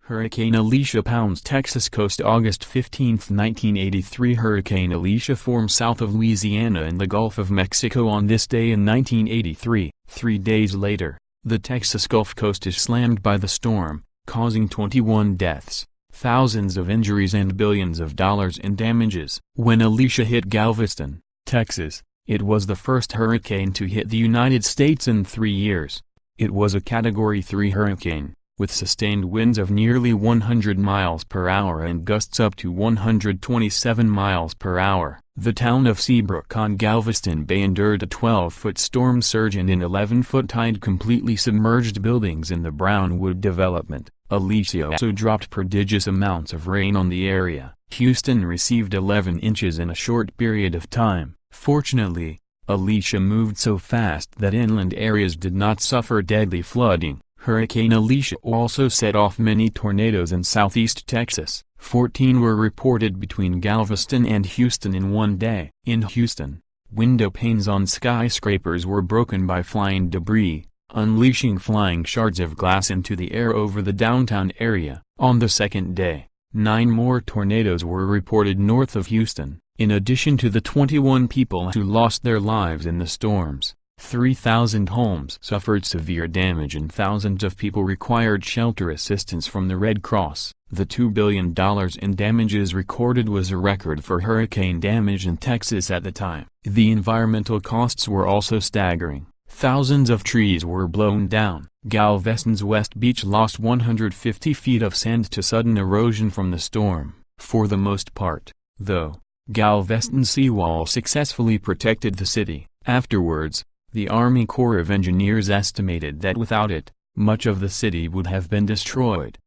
Hurricane Alicia pounds Texas coast August 15, 1983. Hurricane Alicia formed south of Louisiana in the Gulf of Mexico on this day in 1983. 3 days later, the Texas Gulf Coast is slammed by the storm, causing 21 deaths, thousands of injuries and billions of dollars in damages. When Alicia hit Galveston, Texas, it was the first hurricane to hit the United States in 3 years. It was a Category 3 hurricane, with sustained winds of nearly 100 miles per hour and gusts up to 127 miles per hour. The town of Seabrook on Galveston Bay endured a 12-foot storm surge and an 11-foot tide completely submerged buildings in the Brownwood development. Alicia also dropped prodigious amounts of rain on the area. Houston received 11 inches in a short period of time. Fortunately, Alicia moved so fast that inland areas did not suffer deadly flooding. Hurricane Alicia also set off many tornadoes in southeast Texas. 14 were reported between Galveston and Houston in one day. In Houston, window panes on skyscrapers were broken by flying debris, unleashing flying shards of glass into the air over the downtown area. On the second day, 9 more tornadoes were reported north of Houston. In addition to the 21 people who lost their lives in the storms, 3,000 homes suffered severe damage and thousands of people required shelter assistance from the Red Cross. The $2 billion in damages recorded was a record for hurricane damage in Texas at the time. The environmental costs were also staggering. Thousands of trees were blown down. Galveston's West Beach lost 150 feet of sand to sudden erosion from the storm. For the most part, though, Galveston's seawall successfully protected the city. Afterwards, the Army Corps of Engineers estimated that without it, much of the city would have been destroyed.